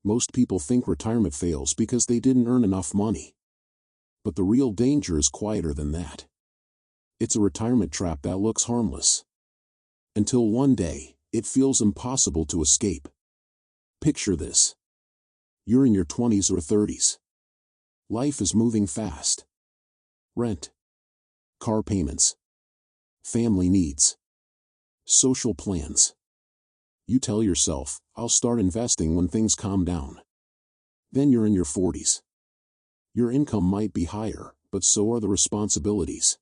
Most people think retirement fails because they didn't earn enough money. But the real danger is quieter than that. It's a retirement trap that looks harmless. Until one day, it feels impossible to escape. Picture this. You're in your 20s or 30s. Life is moving fast. Rent, car payments, family needs, social plans. You tell yourself, I'll start investing when things calm down. Then you're in your 40s. Your income might be higher, but so are the responsibilities.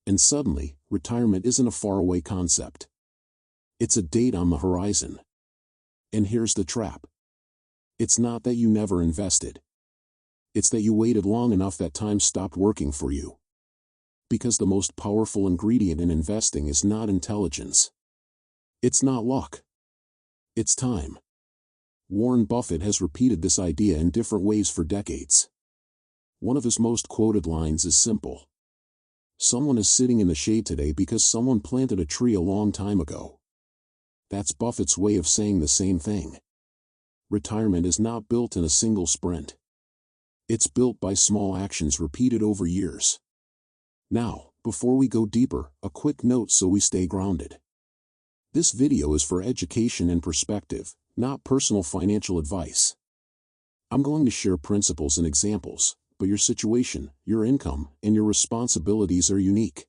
And suddenly, retirement isn't a faraway concept. It's a date on the horizon. And here's the trap. It's not that you never invested. It's that you waited long enough that time stopped working for you. Because the most powerful ingredient in investing is not intelligence. It's not luck. It's time. Warren Buffett has repeated this idea in different ways for decades. One of his most quoted lines is simple. Someone is sitting in the shade today because someone planted a tree a long time ago. That's Buffett's way of saying the same thing. Retirement is not built in a single sprint. It's built by small actions repeated over years. Now, before we go deeper, a quick note so we stay grounded. This video is for education and perspective, not personal financial advice. I'm going to share principles and examples, but your situation, your income, and your responsibilities are unique.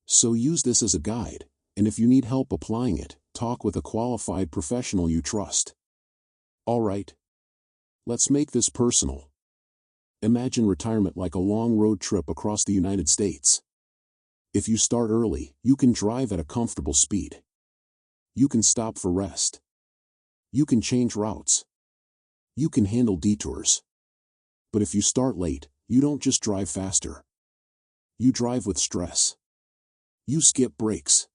So use this as a guide, and if you need help applying it, talk with a qualified professional you trust. All right. Let's make this personal. Imagine retirement like a long road trip across the United States. If you start early, you can drive at a comfortable speed. You can stop for rest. You can change routes. You can handle detours. But if you start late, you don't just drive faster. You drive with stress. You skip breaks.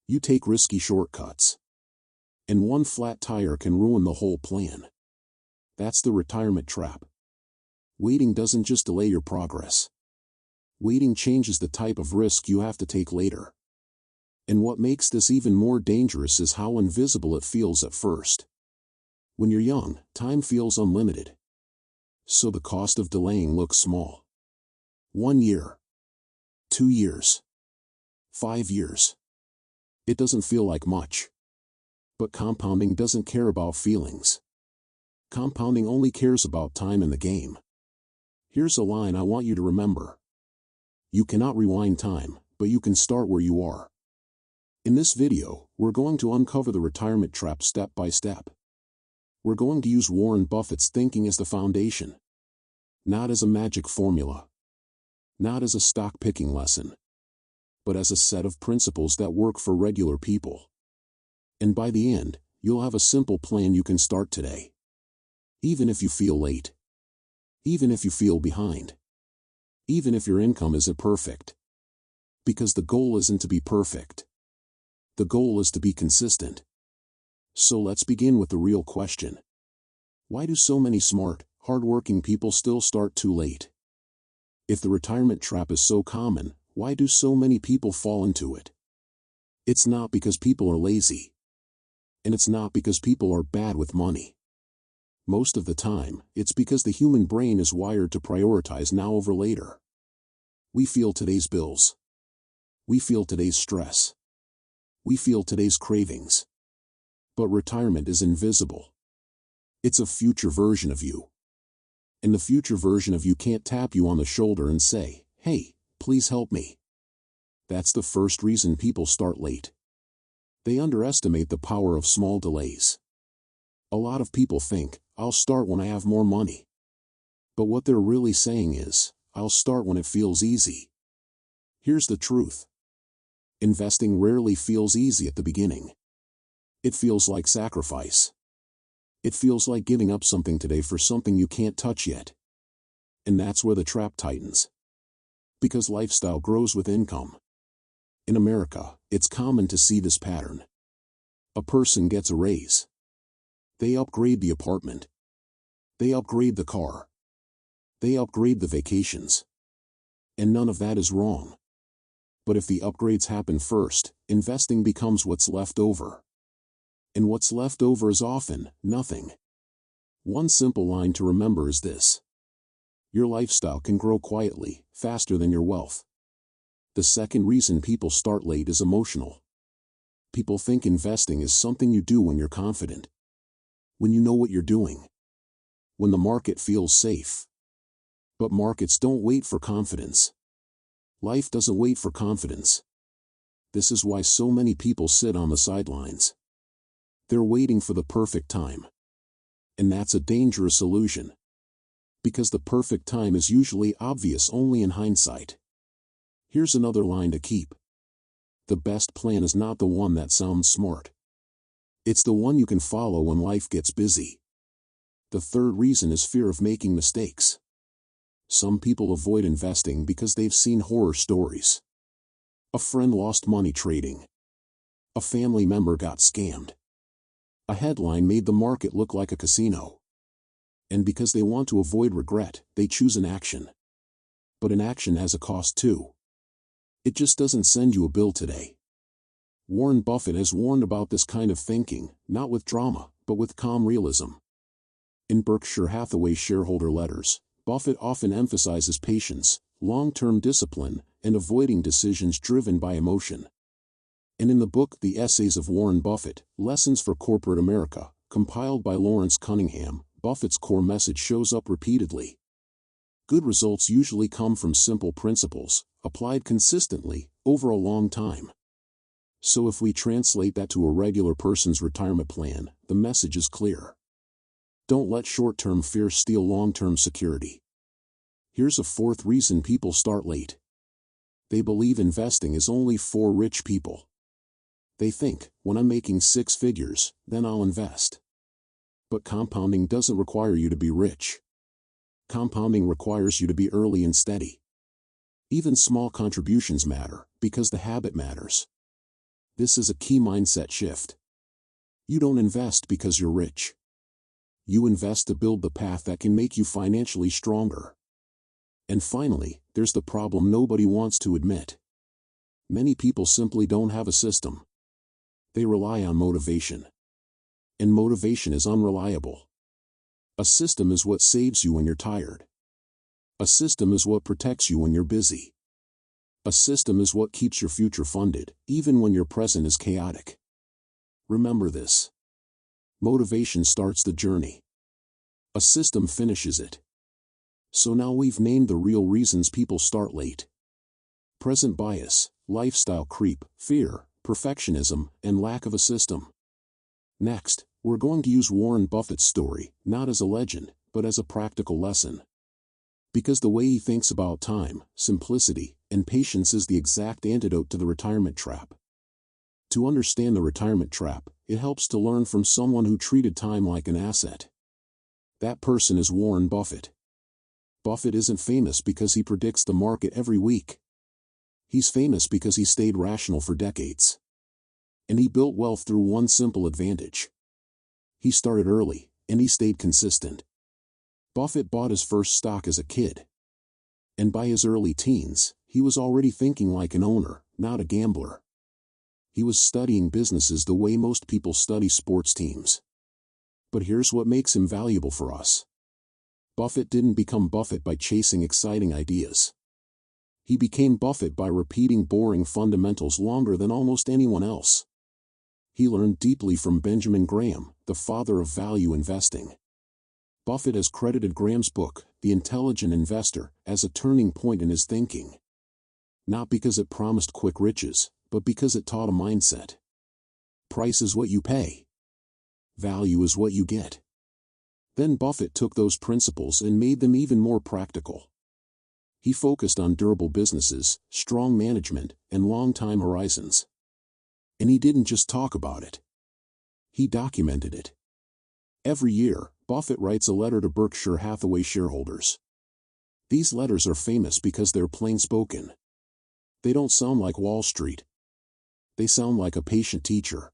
You take risky shortcuts. And one flat tire can ruin the whole plan. That's the retirement trap. Waiting doesn't just delay your progress. Waiting changes the type of risk you have to take later. And what makes this even more dangerous is how invisible it feels at first. When you're young, time feels unlimited. So the cost of delaying looks small. 1 year. 2 years. 5 years. It doesn't feel like much. But compounding doesn't care about feelings. Compounding only cares about time in the game. Here's a line I want you to remember. You cannot rewind time, but you can start where you are. In this video, we're going to uncover the retirement trap step by step. We're going to use Warren Buffett's thinking as the foundation. Not as a magic formula. Not as a stock picking lesson. But as a set of principles that work for regular people. And by the end, you'll have a simple plan you can start today. Even if you feel late. Even if you feel behind. Even if your income isn't perfect. Because the goal isn't to be perfect. The goal is to be consistent. So let's begin with the real question. Why do so many smart, hardworking people still start too late? If the retirement trap is so common, why do so many people fall into it? It's not because people are lazy. And it's not because people are bad with money. Most of the time, it's because the human brain is wired to prioritize now over later. We feel today's bills. We feel today's stress. We feel today's cravings. But retirement is invisible. It's a future version of you. And the future version of you can't tap you on the shoulder and say, "Hey, please help me." That's the first reason people start late. They underestimate the power of small delays. A lot of people think, I'll start when I have more money. But what they're really saying is, I'll start when it feels easy. Here's the truth. Investing rarely feels easy at the beginning. It feels like sacrifice. It feels like giving up something today for something you can't touch yet. And that's where the trap tightens. Because lifestyle grows with income. In America, it's common to see this pattern. A person gets a raise. They upgrade the apartment. They upgrade the car. They upgrade the vacations. And none of that is wrong. But if the upgrades happen first, investing becomes what's left over. And what's left over is often nothing. One simple line to remember is this: your lifestyle can grow quietly, faster than your wealth. The second reason people start late is emotional. People think investing is something you do when you're confident, when you know what you're doing, when the market feels safe. But markets don't wait for confidence. Life doesn't wait for confidence. This is why so many people sit on the sidelines. They're waiting for the perfect time. And that's a dangerous illusion. Because the perfect time is usually obvious only in hindsight. Here's another line to keep. The best plan is not the one that sounds smart. It's the one you can follow when life gets busy. The third reason is fear of making mistakes. Some people avoid investing because they've seen horror stories. A friend lost money trading. A family member got scammed. A headline made the market look like a casino. And because they want to avoid regret, they choose inaction. But inaction has a cost too. It just doesn't send you a bill today. Warren Buffett has warned about this kind of thinking, not with drama, but with calm realism. In Berkshire Hathaway shareholder letters, Buffett often emphasizes patience, long-term discipline, and avoiding decisions driven by emotion. And in the book The Essays of Warren Buffett, Lessons for Corporate America, compiled by Lawrence Cunningham, Buffett's core message shows up repeatedly. Good results usually come from simple principles, applied consistently, over a long time. So if we translate that to a regular person's retirement plan, the message is clear. Don't let short-term fear steal long-term security. Here's a fourth reason people start late. They believe investing is only for rich people. They think, when I'm making six figures, then I'll invest. But compounding doesn't require you to be rich. Compounding requires you to be early and steady. Even small contributions matter, because the habit matters. This is a key mindset shift. You don't invest because you're rich. You invest to build the path that can make you financially stronger. And finally, there's the problem nobody wants to admit. Many people simply don't have a system. They rely on motivation. And motivation is unreliable. A system is what saves you when you're tired. A system is what protects you when you're busy. A system is what keeps your future funded, even when your present is chaotic. Remember this. Motivation starts the journey. A system finishes it. So now we've named the real reasons people start late. Present bias, lifestyle creep, fear, perfectionism, and lack of a system. Next, we're going to use Warren Buffett's story, not as a legend, but as a practical lesson. Because the way he thinks about time, simplicity, and patience is the exact antidote to the retirement trap. To understand the retirement trap, it helps to learn from someone who treated time like an asset. That person is Warren Buffett. Buffett isn't famous because he predicts the market every week. He's famous because he stayed rational for decades. And he built wealth through one simple advantage. He started early, and he stayed consistent. Buffett bought his first stock as a kid. And by his early teens, he was already thinking like an owner, not a gambler. He was studying businesses the way most people study sports teams. But here's what makes him valuable for us. Buffett didn't become Buffett by chasing exciting ideas. He became Buffett by repeating boring fundamentals longer than almost anyone else. He learned deeply from Benjamin Graham, the father of value investing. Buffett has credited Graham's book, The Intelligent Investor, as a turning point in his thinking. Not because it promised quick riches, but because it taught a mindset. Price is what you pay. Value is what you get. Then Buffett took those principles and made them even more practical. He focused on durable businesses, strong management, and long-time horizons. And he didn't just talk about it. He documented it. Every year, Buffett writes a letter to Berkshire Hathaway shareholders. These letters are famous because they're plain-spoken. They don't sound like Wall Street. They sound like a patient teacher.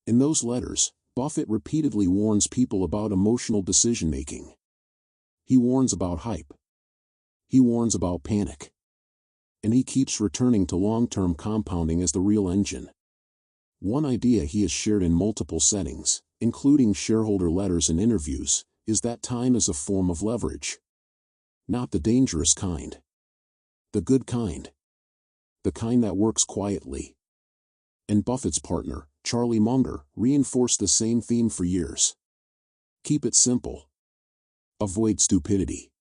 In those letters, Buffett repeatedly warns people about emotional decision-making. He warns about hype. He warns about panic. And he keeps returning to long-term compounding as the real engine. One idea he has shared in multiple settings, including shareholder letters and interviews, is that time is a form of leverage. Not the dangerous kind. The good kind. The kind that works quietly. And Buffett's partner, Charlie Munger, reinforced the same theme for years. Keep it simple. Avoid stupidity.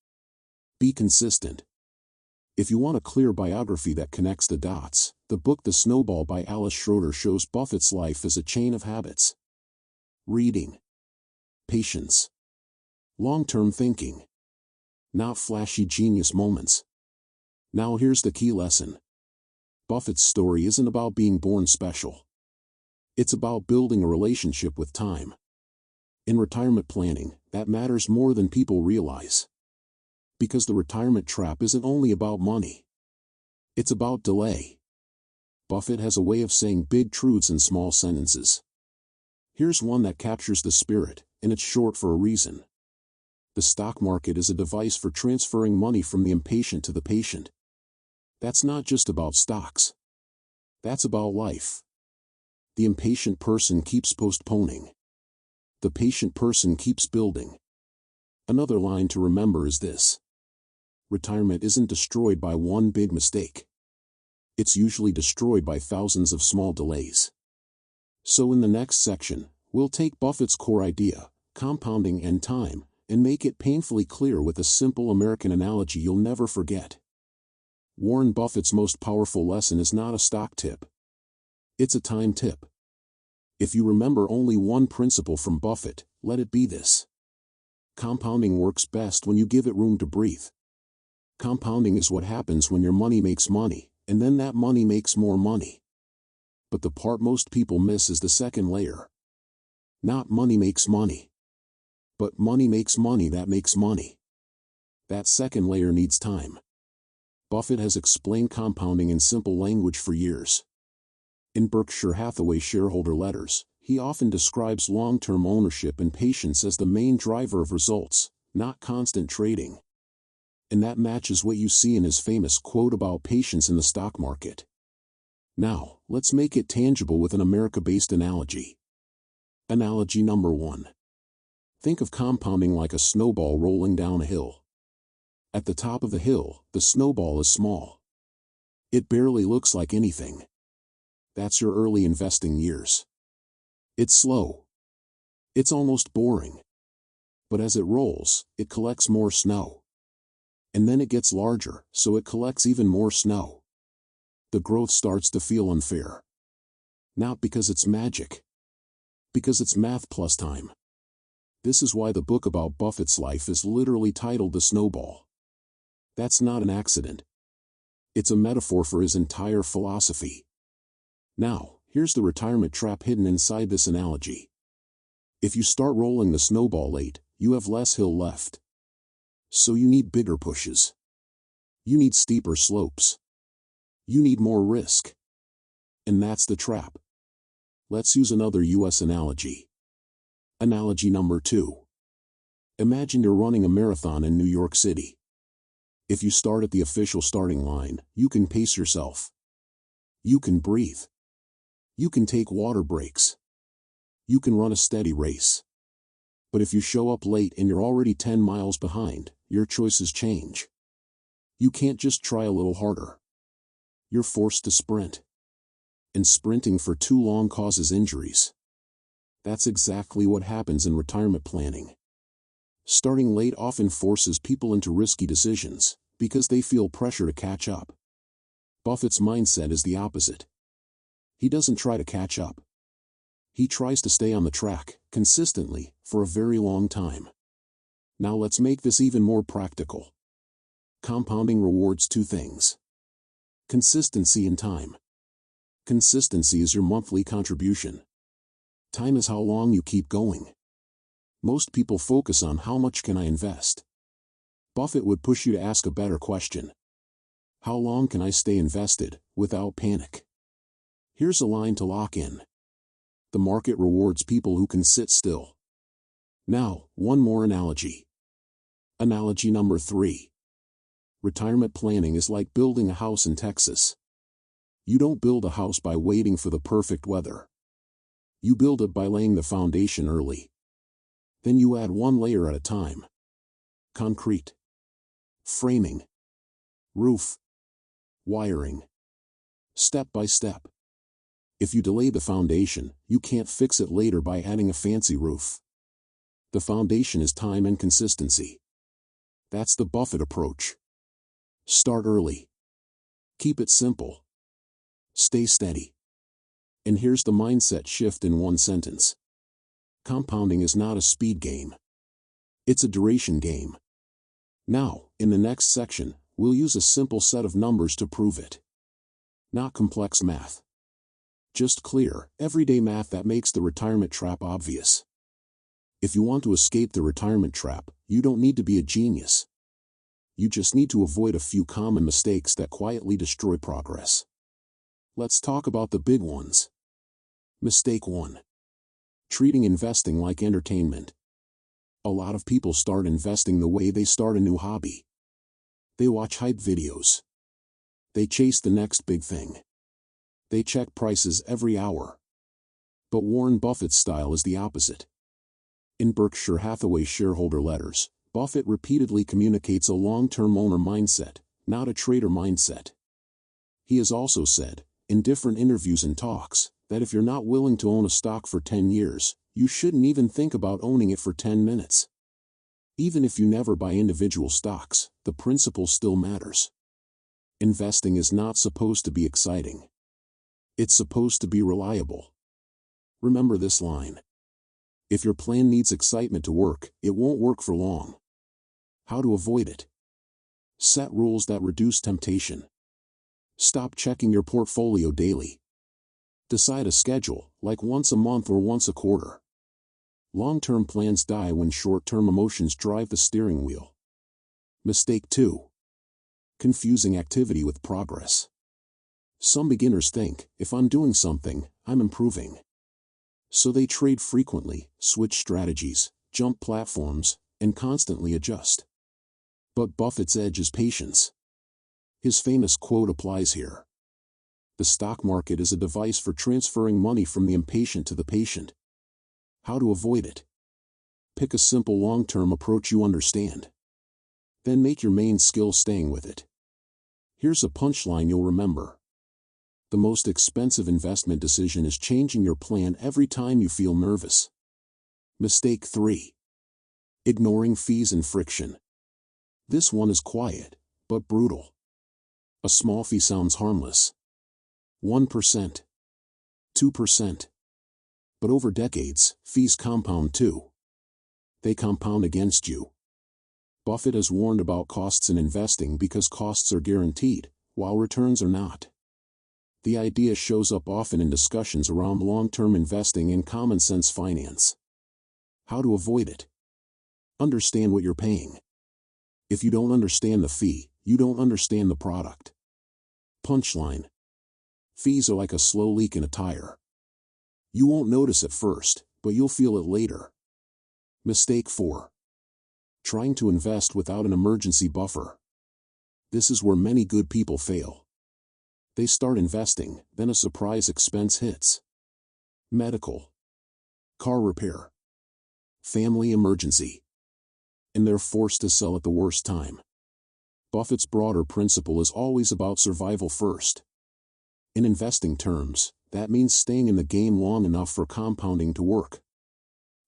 Be consistent. If you want a clear biography that connects the dots, the book The Snowball by Alice Schroeder shows Buffett's life as a chain of habits. Reading. Patience. Long-term thinking. Not flashy genius moments. Now here's the key lesson. Buffett's story isn't about being born special. It's about building a relationship with time. In retirement planning, that matters more than people realize. Because the retirement trap isn't only about money. It's about delay. Buffett has a way of saying big truths in small sentences. Here's one that captures the spirit, and it's short for a reason. The stock market is a device for transferring money from the impatient to the patient. That's not just about stocks. That's about life. The impatient person keeps postponing. The patient person keeps building. Another line to remember is this. Retirement isn't destroyed by one big mistake. It's usually destroyed by thousands of small delays. So in the next section, we'll take Buffett's core idea, compounding and time, and make it painfully clear with a simple American analogy you'll never forget. Warren Buffett's most powerful lesson is not a stock tip. It's a time tip. If you remember only one principle from Buffett, let it be this. Compounding works best when you give it room to breathe. Compounding is what happens when your money makes money, and then that money makes more money. But the part most people miss is the second layer. Not money makes money. But money makes money that makes money. That second layer needs time. Buffett has explained compounding in simple language for years. In Berkshire Hathaway shareholder letters, he often describes long-term ownership and patience as the main driver of results, not constant trading. And that matches what you see in his famous quote about patience in the stock market. Now, let's make it tangible with an America-based analogy. Analogy number 1. Think of compounding like a snowball rolling down a hill. At the top of the hill, the snowball is small. It barely looks like anything. That's your early investing years. It's slow. It's almost boring. But as it rolls, it collects more snow. And then it gets larger, so it collects even more snow. The growth starts to feel unfair. Not because it's magic. Because it's math plus time. This is why the book about Buffett's life is literally titled The Snowball. That's not an accident. It's a metaphor for his entire philosophy. Now, here's the retirement trap hidden inside this analogy. If you start rolling the snowball late, you have less hill left. So you need bigger pushes. You need steeper slopes. You need more risk. And that's the trap. Let's use another US analogy. Analogy number 2. Imagine you're running a marathon in New York City. If you start at the official starting line, you can pace yourself. You can breathe. You can take water breaks. You can run a steady race. But if you show up late and you're already 10 miles behind, your choices change. You can't just try a little harder. You're forced to sprint. And sprinting for too long causes injuries. That's exactly what happens in retirement planning. Starting late often forces people into risky decisions, because they feel pressure to catch up. Buffett's mindset is the opposite. He doesn't try to catch up. He tries to stay on the track, consistently, for a very long time. Now let's make this even more practical. Compounding rewards 2 things. Consistency and time. Consistency is your monthly contribution. Time is how long you keep going. Most people focus on how much can I invest. Buffett would push you to ask a better question. How long can I stay invested, without panic? Here's a line to lock in. The market rewards people who can sit still. Now, one more analogy. Analogy number 3. Retirement planning is like building a house in Texas. You don't build a house by waiting for the perfect weather. You build it by laying the foundation early. Then you add one layer at a time. Concrete, framing, roof, wiring. Step by step. If you delay the foundation, you can't fix it later by adding a fancy roof. The foundation is time and consistency. That's the Buffett approach. Start early. Keep it simple. Stay steady. And here's the mindset shift in one sentence. Compounding is not a speed game. It's a duration game. Now, in the next section, we'll use a simple set of numbers to prove it. Not complex math. Just clear, everyday math that makes the retirement trap obvious. If you want to escape the retirement trap, you don't need to be a genius. You just need to avoid a few common mistakes that quietly destroy progress. Let's talk about the big ones. Mistake 1. Treating investing like entertainment. A lot of people start investing the way they start a new hobby. They watch hype videos. They chase the next big thing. They check prices every hour. But Warren Buffett's style is the opposite. In Berkshire Hathaway shareholder letters, Buffett repeatedly communicates a long-term owner mindset, not a trader mindset. He has also said, in different interviews and talks, that if you're not willing to own a stock for 10 years, you shouldn't even think about owning it for 10 minutes. Even if you never buy individual stocks, the principle still matters. Investing is not supposed to be exciting. It's supposed to be reliable. Remember this line. If your plan needs excitement to work, it won't work for long. How to avoid it? Set rules that reduce temptation. Stop checking your portfolio daily. Decide a schedule, like once a month or once a quarter. Long-term plans die when short-term emotions drive the steering wheel. Mistake 2. Confusing activity with progress. Some beginners think, if I'm doing something, I'm improving. So they trade frequently, switch strategies, jump platforms, and constantly adjust. But Buffett's edge is patience. His famous quote applies here. The stock market is a device for transferring money from the impatient to the patient. How to avoid it? Pick a simple long-term approach you understand. Then make your main skill staying with it. Here's a punchline you'll remember. The most expensive investment decision is changing your plan every time you feel nervous. Mistake 3. Ignoring fees and friction. This one is quiet, but brutal. A small fee sounds harmless. 1%. 2%. But over decades, fees compound too. They compound against you. Buffett has warned about costs in investing because costs are guaranteed, while returns are not. The idea shows up often in discussions around long-term investing and common-sense finance. How to avoid it? Understand what you're paying. If you don't understand the fee, you don't understand the product. Punchline. Fees are like a slow leak in a tire. You won't notice at first, but you'll feel it later. Mistake 4. Trying to invest without an emergency buffer. This is where many good people fail. They start investing, then a surprise expense hits. Medical, car repair, family emergency. And they're forced to sell at the worst time. Buffett's broader principle is always about survival first. In investing terms, that means staying in the game long enough for compounding to work.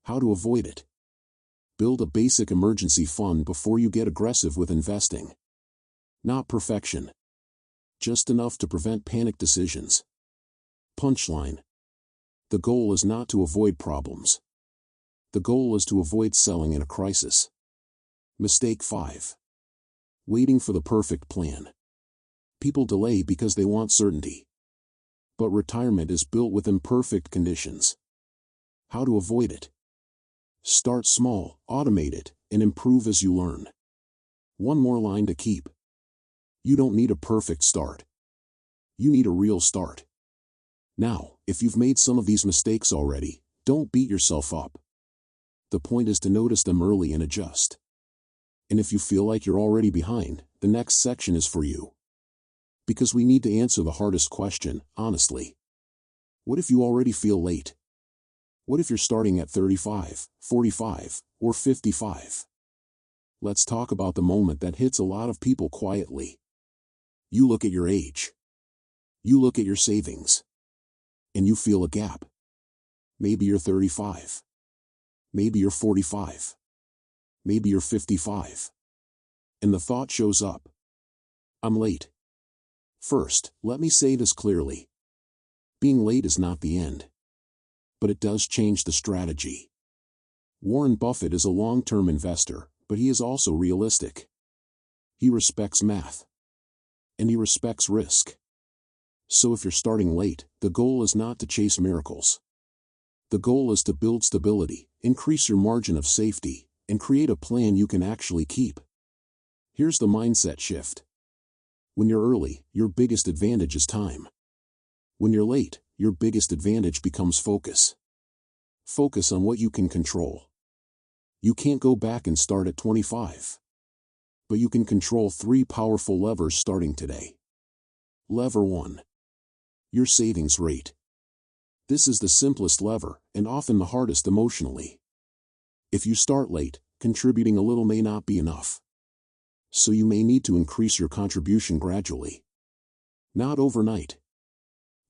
How to avoid it? Build a basic emergency fund before you get aggressive with investing. Not perfection. Just enough to prevent panic decisions. Punchline. The goal is not to avoid problems. The goal is to avoid selling in a crisis. Mistake 5. Waiting for the perfect plan. People delay because they want certainty. But retirement is built with imperfect conditions. How to avoid it? Start small, automate it, and improve as you learn. One more line to keep. You don't need a perfect start. You need a real start. Now, if you've made some of these mistakes already, don't beat yourself up. The point is to notice them early and adjust. And if you feel like you're already behind, the next section is for you. Because we need to answer the hardest question, honestly. What if you already feel late? What if you're starting at 35, 45, or 55? Let's talk about the moment that hits a lot of people quietly. You look at your age. You look at your savings. And you feel a gap. Maybe you're 35. Maybe you're 45. Maybe you're 55. And the thought shows up. I'm late. First, let me say this clearly. Being late is not the end. But it does change the strategy. Warren Buffett is a long-term investor, but he is also realistic. He respects math. And he respects risk. So if you're starting late, the goal is not to chase miracles. The goal is to build stability, increase your margin of safety, and create a plan you can actually keep. Here's the mindset shift. When you're early, your biggest advantage is time. When you're late, your biggest advantage becomes focus. Focus on what you can control. You can't go back and start at 25. But you can control 3 powerful levers starting today. Lever 1. Your savings rate. This is the simplest lever, and often the hardest emotionally. If you start late, contributing a little may not be enough. So you may need to increase your contribution gradually. Not overnight.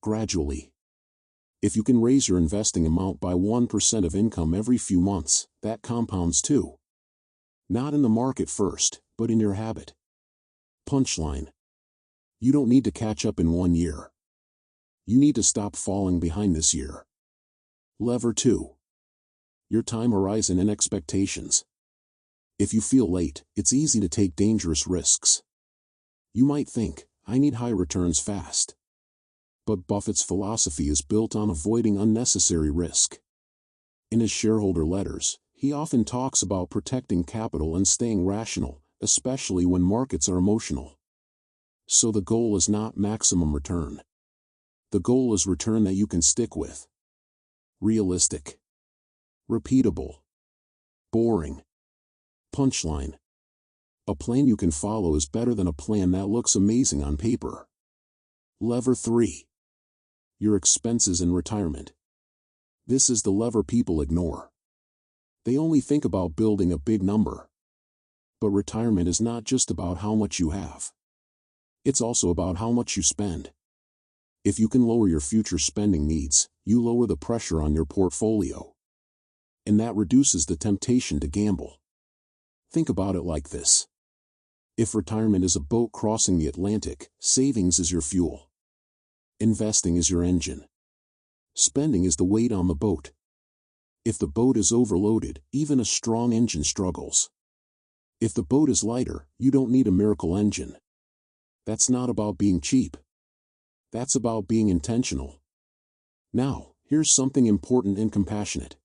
Gradually. If you can raise your investing amount by 1% of income every few months, that compounds too. Not in the market first, but in your habit. Punchline. You don't need to catch up in 1 year. You need to stop falling behind this year. Lever 2. Your time horizon and expectations. If you feel late, it's easy to take dangerous risks. You might think, I need high returns fast. But Buffett's philosophy is built on avoiding unnecessary risk. In his shareholder letters, he often talks about protecting capital and staying rational, especially when markets are emotional. So the goal is not maximum return. The goal is return that you can stick with. Realistic. Repeatable. Boring. Punchline. A plan you can follow is better than a plan that looks amazing on paper. Lever 3. Your expenses and retirement. This is the lever people ignore. They only think about building a big number. But retirement is not just about how much you have. It's also about how much you spend. If you can lower your future spending needs, you lower the pressure on your portfolio. And that reduces the temptation to gamble. Think about it like this. If retirement is a boat crossing the Atlantic, savings is your fuel. Investing is your engine. Spending is the weight on the boat. If the boat is overloaded, even a strong engine struggles. If the boat is lighter, you don't need a miracle engine. That's not about being cheap. That's about being intentional. Now, here's something important and compassionate.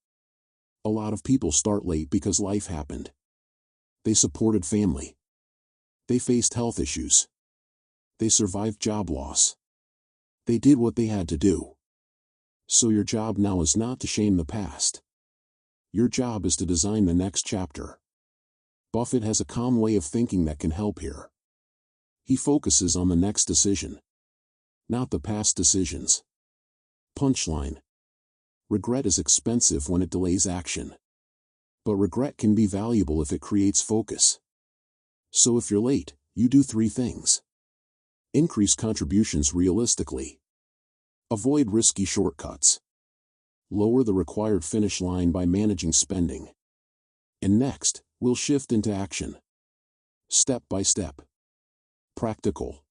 A lot of people start late because life happened. They supported family. They faced health issues. They survived job loss. They did what they had to do. So your job now is not to shame the past. Your job is to design the next chapter. Buffett has a calm way of thinking that can help here. He focuses on the next decision, not the past decisions. Punchline. Regret is expensive when it delays action. But regret can be valuable if it creates focus. So if you're late, you do 3 things. Increase contributions realistically. Avoid risky shortcuts. Lower the required finish line by managing spending. And next, we'll shift into action. Step by step. Practical.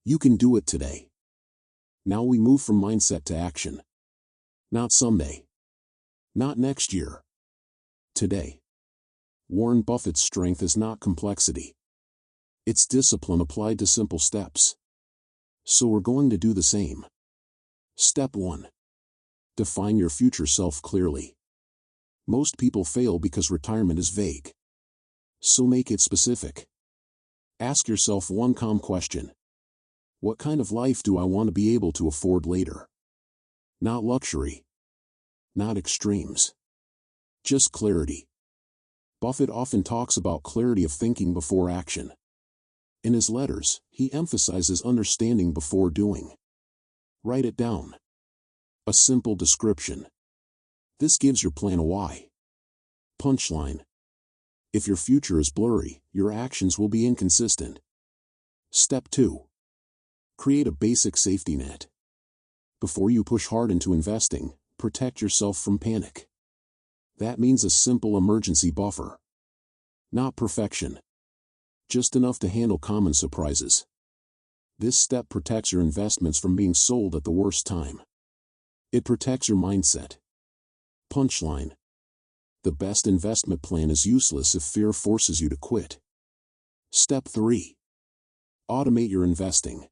You can do it today. Now we move from mindset to action. Not someday. Not next year. Today. Warren Buffett's strength is not complexity. It's discipline applied to simple steps. So we're going to do the same. Step 1. Define your future self clearly. Most people fail because retirement is vague. So make it specific. Ask yourself one calm question. What kind of life do I want to be able to afford later? Not luxury. Not extremes. Just clarity. Buffett often talks about clarity of thinking before action. In his letters, he emphasizes understanding before doing. Write it down. A simple description. This gives your plan a why. Punchline. If your future is blurry, your actions will be inconsistent. Step 2. Create a basic safety net. Before you push hard into investing, protect yourself from panic. That means a simple emergency buffer. Not perfection. Just enough to handle common surprises. This step protects your investments from being sold at the worst time. It protects your mindset. Punchline. The best investment plan is useless if fear forces you to quit. Step 3. Automate your investing.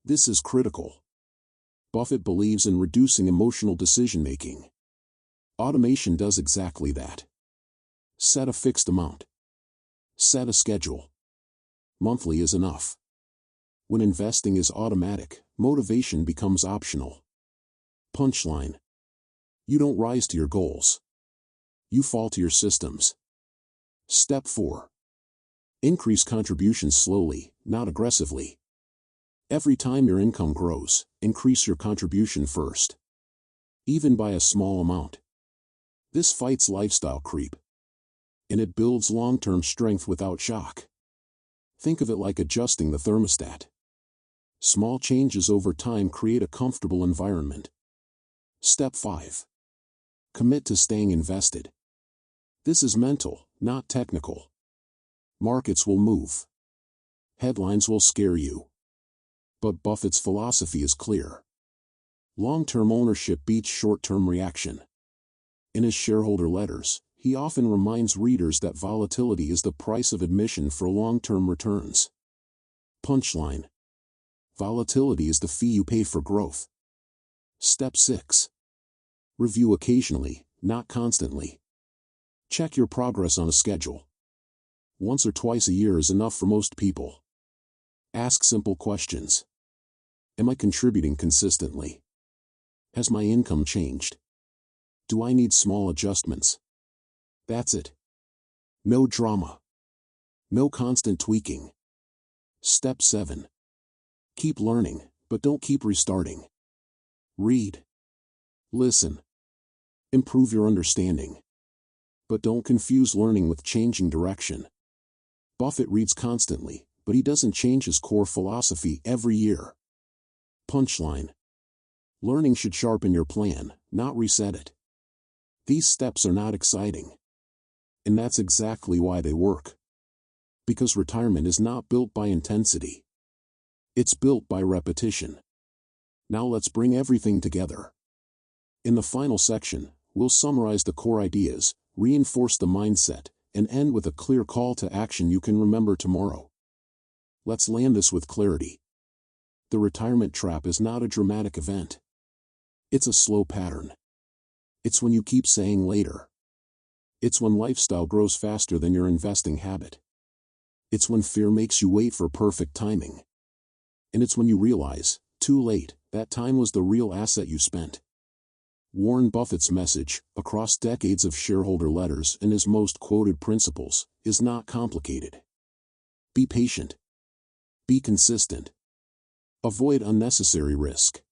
This is critical. Buffett believes in reducing emotional decision-making. Automation does exactly that. Set a fixed amount. Set a schedule. Monthly is enough. When investing is automatic, motivation becomes optional. Punchline. You don't rise to your goals. You fall to your systems. Step 4. Increase contributions slowly, not aggressively. Every time your income grows, increase your contribution first. Even by a small amount. This fights lifestyle creep. And it builds long-term strength without shock. Think of it like adjusting the thermostat. Small changes over time create a comfortable environment. Step 5. Commit to staying invested. This is mental, not technical. Markets will move. Headlines will scare you. But Buffett's philosophy is clear. Long-term ownership beats short-term reaction. In his shareholder letters, he often reminds readers that volatility is the price of admission for long-term returns. Punchline. Volatility is the fee you pay for growth. Step 6. Review occasionally, not constantly. Check your progress on a schedule. Once or twice a year is enough for most people. Ask simple questions. Am I contributing consistently? Has my income changed? Do I need small adjustments? That's it. No drama. No constant tweaking. Step 7. Keep learning, but don't keep restarting. Read. Listen. Improve your understanding. But don't confuse learning with changing direction. Buffett reads constantly, but he doesn't change his core philosophy every year. Punchline. Learning should sharpen your plan, not reset it. These steps are not exciting. And that's exactly why they work. Because retirement is not built by intensity. It's built by repetition. Now let's bring everything together. In the final section, we'll summarize the core ideas, reinforce the mindset, and end with a clear call to action you can remember tomorrow. Let's land this with clarity. The retirement trap is not a dramatic event. It's a slow pattern. It's when you keep saying later. It's when lifestyle grows faster than your investing habit. It's when fear makes you wait for perfect timing. And it's when you realize, too late, that time was the real asset you spent. Warren Buffett's message, across decades of shareholder letters and his most quoted principles, is not complicated. Be patient. Be consistent. Avoid unnecessary risk.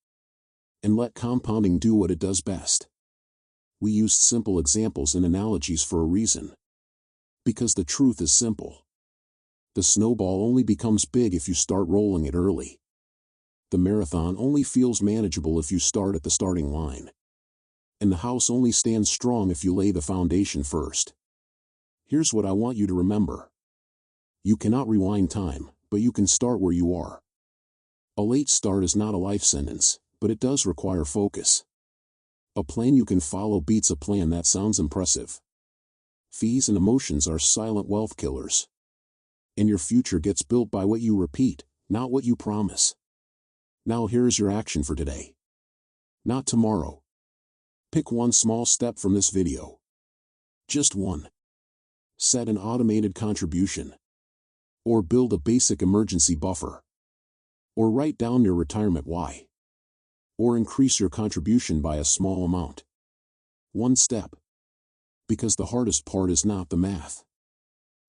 And let compounding do what it does best. We used simple examples and analogies for a reason. Because the truth is simple. The snowball only becomes big if you start rolling it early. The marathon only feels manageable if you start at the starting line. And the house only stands strong if you lay the foundation first. Here's what I want you to remember. You cannot rewind time, but you can start where you are. A late start is not a life sentence, but it does require focus. A plan you can follow beats a plan that sounds impressive. Fees and emotions are silent wealth killers. And your future gets built by what you repeat, not what you promise. Now here is your action for today. Not tomorrow. Pick one small step from this video. Just one. Set an automated contribution. Or build a basic emergency buffer. Or write down your retirement why. Or increase your contribution by a small amount. One step. Because the hardest part is not the math.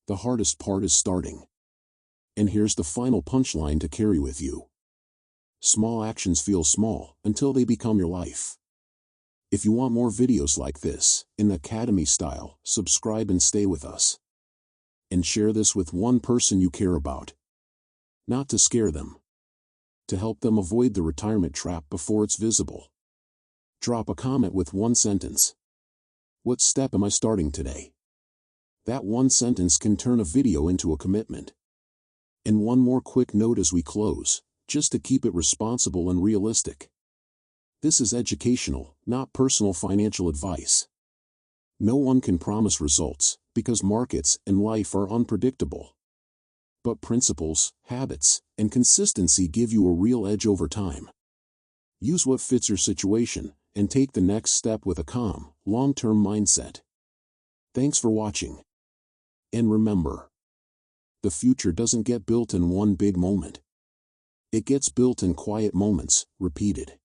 The hardest part is starting. And here's the final punchline to carry with you. Small actions feel small until they become your life. If you want more videos like this, in Academy style, subscribe and stay with us. And share this with one person you care about. Not to scare them. To help them avoid the retirement trap before it's visible. Drop a comment with one sentence. What step am I starting today? That one sentence can turn a video into a commitment. And one more quick note as we close, just to keep it responsible and realistic. This is educational, not personal financial advice. No one can promise results, because markets and life are unpredictable. But principles, habits, and consistency give you a real edge over time. Use what fits your situation, and take the next step with a calm, long-term mindset. Thanks for watching. And remember, the future doesn't get built in one big moment. It gets built in quiet moments, repeated.